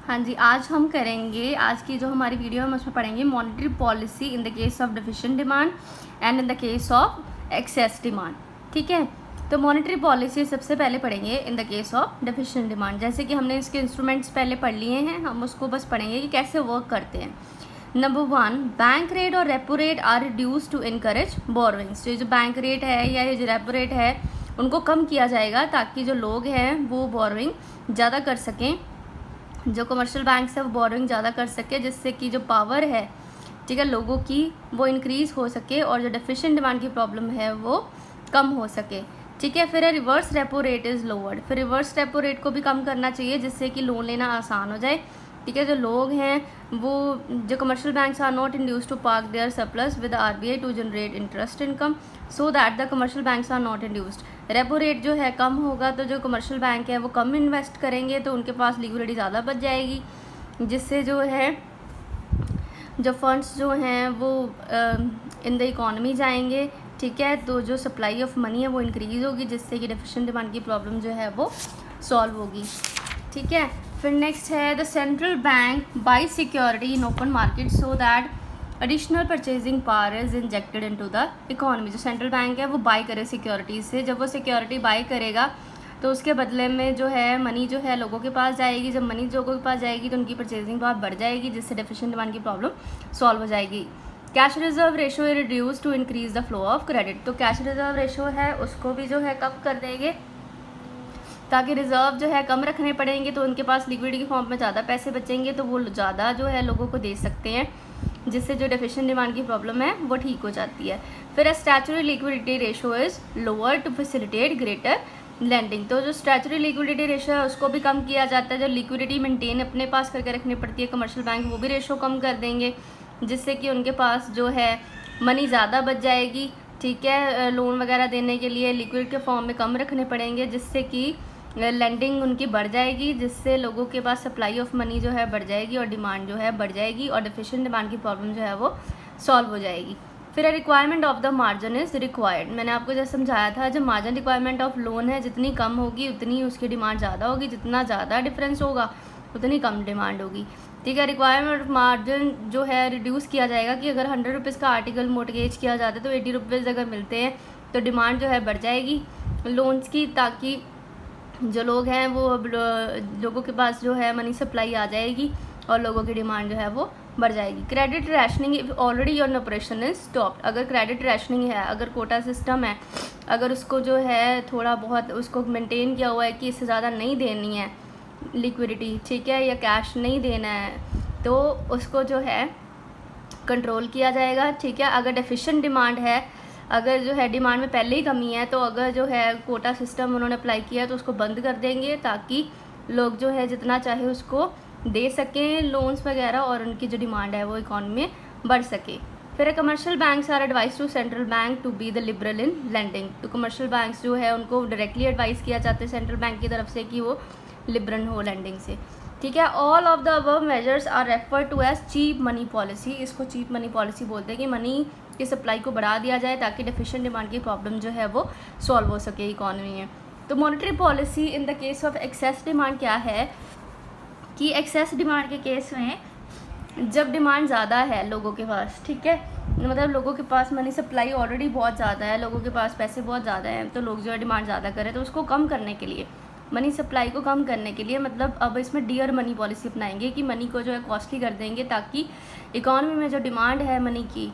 हाँ जी, आज हम करेंगे, आज की जो हमारी वीडियो है हम उसमें पढ़ेंगे monetary policy in the case of deficient demand and in the case of excess demand. ठीक है, तो मॉनेटरी पॉलिसी सबसे पहले पढ़ेंगे in the case of deficient demand. जैसे कि हमने इसके इंस्ट्रूमेंट्स पहले पढ़ लिए हैं, हम उसको बस पढ़ेंगे कि कैसे वर्क करते हैं। नंबर 1, बैंक रेट और repo rate are reduce to encourage borrowings. ये जो बैंक रेट है या ये जो रेपो रेट है उनको कम किया जाएगा ताकि जो लोग हैं वो बोरोइंग ज़्यादा कर सकें, जो कमर्शियल बैंक है वो बोरोइंग ज़्यादा कर सके, जिससे कि जो पावर है, ठीक है, लोगों की वो इंक्रीज़ हो सके और जो डेफिशिएंट डिमांड की प्रॉब्लम है वो कम हो सके। ठीक है, फिर reverse repo rate is lowered. फिर रिवर्स रेपो रेट को भी कम करना चाहिए जिससे कि लोन लेना आसान हो जाए। ठीक है, जो लोग हैं वो, जो commercial banks are not induced to park their surplus with RBI to generate interest income so that the commercial banks are not induced. Repo rate जो है कम होगा तो जो कमर्शियल बैंक है वो कम इन्वेस्ट करेंगे तो उनके पास लिक्विडिटी ज़्यादा बच जाएगी, जिससे जो है जो फंड्स जो हैं वो इन द इकॉनमी जाएंगे। ठीक है, तो जो सप्लाई ऑफ मनी है वो इंक्रीज़ होगी जिससे कि डेफिशिएंट डिमांड की प्रॉब्लम जो है वो सॉल्व होगी। ठीक है, फिर नेक्स्ट है the central bank by security in open market so that additional purchasing power is injected into the economy. जो सेंट्रल बैंक है वो बाई करे सिक्योरिटीज से, जब वो सिक्योरिटी बाई करेगा तो उसके बदले में जो है मनी जो है लोगों के पास जाएगी। जब मनी लोगों के पास जाएगी तो उनकी परचेजिंग पावर बढ़ जाएगी जिससे डेफिशिएंट डिमांड की प्रॉब्लम सॉल्व हो जाएगी। Cash reserve ratio reduce to increase the flow of credit. तो कैश रिजर्व रेशो है उसको भी जो है कम कर देंगे ताकि रिजर्व जो है कम रखने पड़ेंगे तो उनके पास लिक्विडिटी के फॉर्म में ज़्यादा पैसे बचेंगे तो वो ज़्यादा जो है लोगों को दे सकते हैं, जिससे जो डेफिशिएंट डिमांड की प्रॉब्लम है वो ठीक हो जाती है। फिर statutory liquidity ratio is lower to facilitate greater lending. तो जो स्टैचुटरी लिक्विडिटी रेशो है उसको भी कम किया जाता है। जो लिक्विडिटी मेंटेन अपने पास करके रखनी पड़ती है कमर्शियल बैंक, वो भी रेशो कम कर देंगे जिससे कि उनके पास जो है मनी ज़्यादा बच जाएगी। ठीक है, लोन वगैरह देने के लिए लिक्विड के फॉर्म में कम रखने पड़ेंगे जिससे कि लैंडिंग उनकी बढ़ जाएगी, जिससे लोगों के पास सप्लाई ऑफ मनी जो है बढ़ जाएगी और डिमांड जो है बढ़ जाएगी और डेफिशिएंट डिमांड की प्रॉब्लम जो है वो सॉल्व हो जाएगी। फिर requirement of the margin is required. मैंने आपको जैसे समझाया था, जब मार्जिन रिक्वायरमेंट ऑफ लोन है जितनी कम होगी उतनी उसकी डिमांड ज़्यादा होगी, जितना ज़्यादा डिफरेंस होगा उतनी कम डिमांड होगी। ठीक है, रिक्वायरमेंट ऑफ मार्जिन जो है रिड्यूस किया जाएगा कि अगर 100 रुपीज़ का आर्टिकल मोर्टगेज किया जाता है तो 80 रुपीज़ अगर मिलते हैं तो डिमांड जो है बढ़ जाएगी लोन्स की, ताकि जो लोग हैं वो लोगों के पास जो है मनी सप्लाई आ जाएगी और लोगों की डिमांड जो है वो बढ़ जाएगी। Credit rationing already your operation is stopped. अगर क्रेडिट रैशनिंग है, अगर कोटा सिस्टम है, अगर उसको जो है थोड़ा बहुत उसको मेंटेन किया हुआ है कि इससे ज़्यादा नहीं देनी है लिक्विडिटी, ठीक है, या कैश नहीं देना है, तो उसको जो है कंट्रोल किया जाएगा। ठीक है, अगर डेफिशिएंट डिमांड है, अगर जो है डिमांड में पहले ही कमी है तो अगर जो है कोटा सिस्टम उन्होंने अप्लाई किया है तो उसको बंद कर देंगे ताकि लोग जो है जितना चाहे उसको दे सकें लोन्स वगैरह और उनकी जो डिमांड है वो इकॉनमी में बढ़ सके। फिर commercial banks are advise to central bank to be the liberal in lending. तो कमर्शियल बैंक्स जो है उनको डायरेक्टली एडवाइस किया जाता है सेंट्रल बैंक की तरफ से कि वो लिबरल हो लैंडिंग से। ठीक है, all of the above measures are refer to as cheap money policy. इसको चीप मनी पॉलिसी बोलते हैं कि मनी की सप्लाई को बढ़ा दिया जाए ताकि डेफिशिएंट डिमांड की प्रॉब्लम जो है वो सॉल्व हो सके इकॉनमी में। तो monetary policy in the case of excess demand क्या है कि एक्सेस डिमांड के केस में जब डिमांड ज़्यादा है लोगों के पास, ठीक है, मतलब लोगों के पास मनी सप्लाई ऑलरेडी बहुत ज़्यादा है, लोगों के पास पैसे बहुत ज़्यादा हैं, तो लोग जो है डिमांड ज़्यादा करें तो उसको कम करने के लिए, मनी सप्लाई को कम करने के लिए, मतलब अब इसमें डियर मनी पॉलिसी अपनाएंगे कि मनी को जो है कॉस्टली कर देंगे ताकि इकॉनमी में जो डिमांड है मनी की,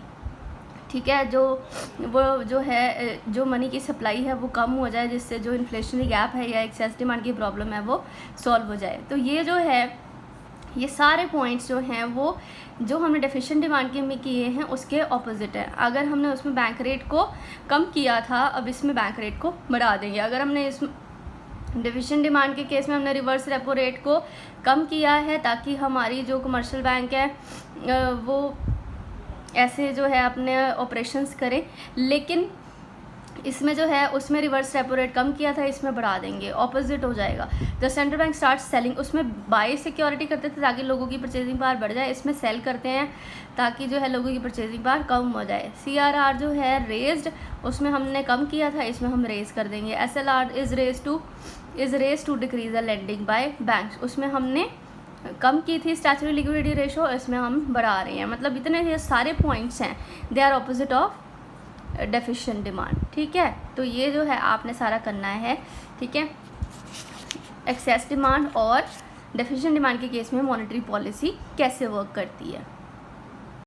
ठीक है, वो जो है जो मनी की सप्लाई है वो कम हो जाए, जिससे जो इन्फ्लेशनरी गैप है या एक्सेस डिमांड की प्रॉब्लम है वो सॉल्व हो जाए। तो ये जो है ये सारे पॉइंट्स जो हैं वो जो हमने डेफिशिएंट डिमांड के में किए हैं उसके ऑपोजिट है। अगर हमने उसमें बैंक रेट को कम किया था, अब इसमें बैंक रेट को बढ़ा देंगे। अगर हमने इसमें डेफिशिएंट डिमांड के केस में हमने रिवर्स रेपो रेट को कम किया है ताकि हमारी जो कमर्शियल बैंक है वो ऐसे जो है अपने ऑपरेशंस करें, लेकिन इसमें जो है उसमें रिवर्स रेपो रेट कम किया था, इसमें बढ़ा देंगे, ऑपोजिट हो जाएगा। The central bank start selling, उसमें बाई सिक्योरिटी करते थे ताकि लोगों की परचेजिंग पावर बढ़ जाए, इसमें सेल करते हैं ताकि जो है लोगों की परचेजिंग पावर कम हो जाए। CRR जो है रेज्ड, उसमें हमने कम किया था, इसमें हम रेज कर देंगे। SLR is raise to decrease the lending by banks, उसमें हमने कम की थी स्टैचुटरी लिक्विडिटी रेशो, इसमें हम बढ़ा रहे हैं। मतलब इतने ये सारे पॉइंट्स हैं, they are opposite of deficient demand. ठीक है, तो ये जो है आपने सारा करना है। ठीक है, एक्सेस डिमांड और डेफिशिएंट डिमांड के केस में मॉनेटरी पॉलिसी कैसे वर्क करती है।